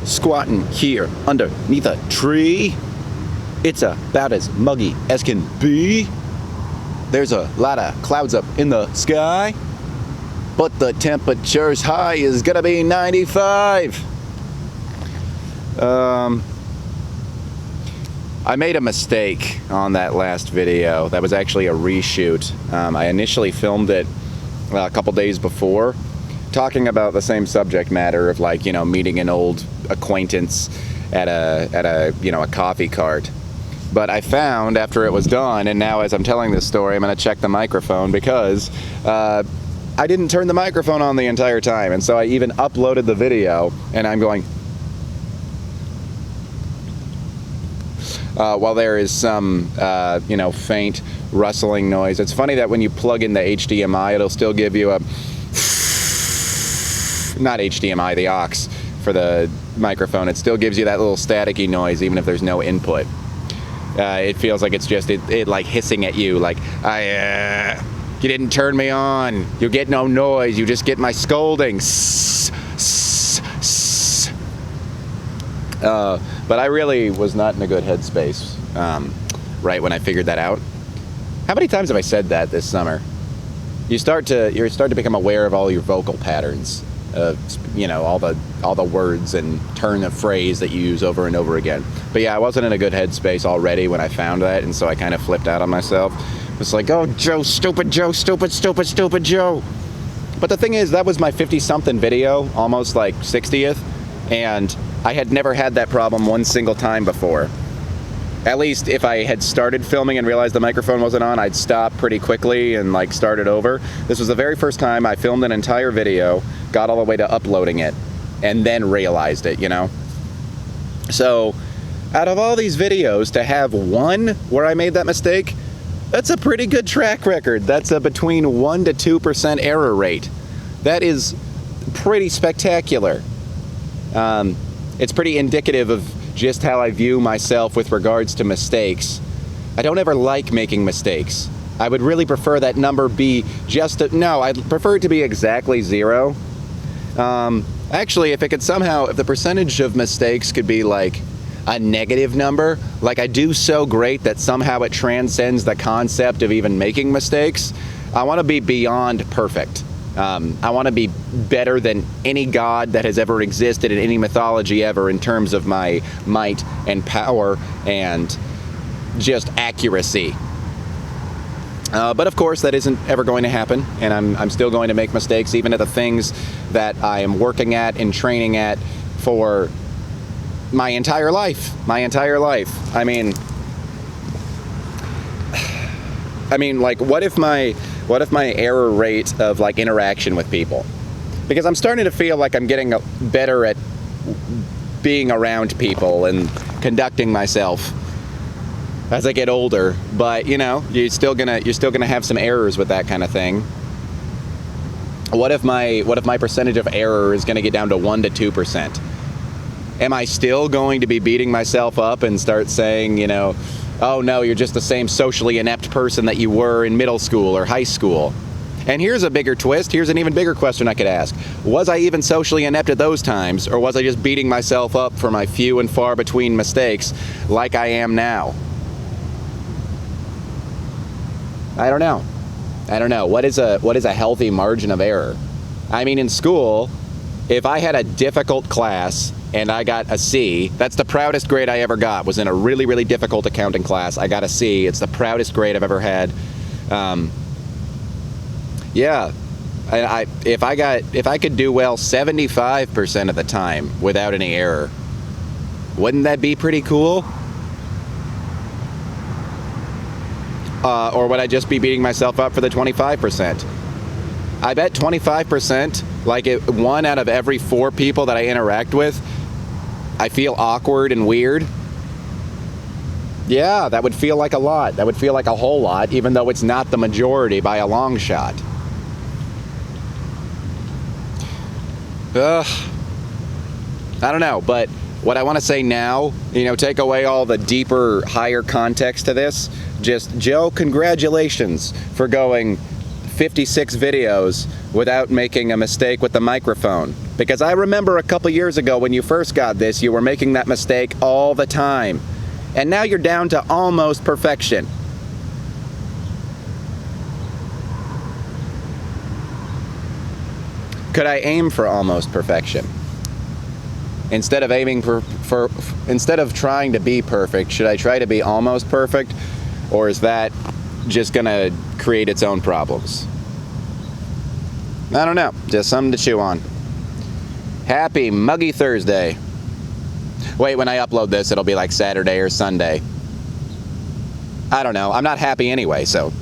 squatting here underneath a tree. It's about as muggy as can be. There's a lot of clouds up in the sky, but the temperature's high is gonna be 95. I made a mistake on that last video. That was actually a reshoot. I initially filmed it a couple days before, talking about the same subject matter of, like, you know, meeting an old acquaintance at a coffee cart. But I found after it was done, and now as I'm telling this story, I'm going to check the microphone because I didn't turn the microphone on the entire time, and so I even uploaded the video, and I'm going, while there is some, faint rustling noise. It's funny that when you plug in the HDMI, it'll still give you a, not HDMI, the aux for the microphone. It still gives you that little staticky noise even if there's no input. It feels like it's just, it like hissing at you, like, you didn't turn me on. You get no noise. You just get my scolding. But I really was not in a good headspace right when I figured that out. How many times have I said that this summer? You start to become aware of all your vocal patterns, all the words and turn of phrase that you use over and over again. But yeah, I wasn't in a good headspace already when I found that, and so I kind of flipped out on myself. It's like, oh, Joe, stupid Joe, stupid Joe. But the thing is, that was my 50-something video, almost like 60th, and I had never had that problem one single time before. At least if I had started filming and realized the microphone wasn't on, I'd stop pretty quickly and like start it over. This was the very first time I filmed an entire video, got all the way to uploading it, and then realized it, you know? So, out of all these videos, to have one where I made that mistake, that's a pretty good track record. That's a between 1 to 2% error rate. That is pretty spectacular. It's pretty indicative of just how I view myself with regards to mistakes. I don't ever like making mistakes. I would really prefer that number be I'd prefer it to be exactly 0. Actually, if the percentage of mistakes could be like a negative number, like I do so great that somehow it transcends the concept of even making mistakes, I want to be beyond perfect. I want to be better than any god that has ever existed in any mythology ever in terms of my might and power and just accuracy. But of course, that isn't ever going to happen, and I'm still going to make mistakes, even at the things that I am working at and training at for my entire life. I mean, like, what if my error rate of like interaction with people, because I'm starting to feel like I'm getting better at being around people and conducting myself as I get older, but you're still gonna have some errors with that kind of thing. What if my percentage of error is gonna get down to 1 to 2%? Am I still going to be beating myself up and start saying, oh no, you're just the same socially inept person that you were in middle school or high school? And here's a bigger twist. Here's an even bigger question I could ask. Was I even socially inept at those times, or was I just beating myself up for my few and far between mistakes like I am now? I don't know. What is a healthy margin of error? I mean, in school, if I had a difficult class and I got a C, that's the proudest grade I ever got, was in a really, really difficult accounting class. I got a C. It's the proudest grade I've ever had. If I could do well 75% of the time without any error, wouldn't that be pretty cool? Or would I just be beating myself up for the 25%? I bet 25%, like 1 out of every 4 people that I interact with, I feel awkward and weird. Yeah, that would feel like a lot. That would feel like a whole lot, even though it's not the majority by a long shot. I don't know, but what I want to say now, take away all the deeper, higher context to this. Just, Joe, congratulations for going 56 videos without making a mistake with the microphone. Because I remember a couple years ago when you first got this, you were making that mistake all the time. And now you're down to almost perfection. Could I aim for almost perfection? Instead of aiming instead of trying to be perfect, should I try to be almost perfect? Or is that just gonna create its own problems? I don't know, just something to chew on. Happy Muggy Thursday. Wait, when I upload this, it'll be like Saturday or Sunday. I don't know, I'm not happy anyway, so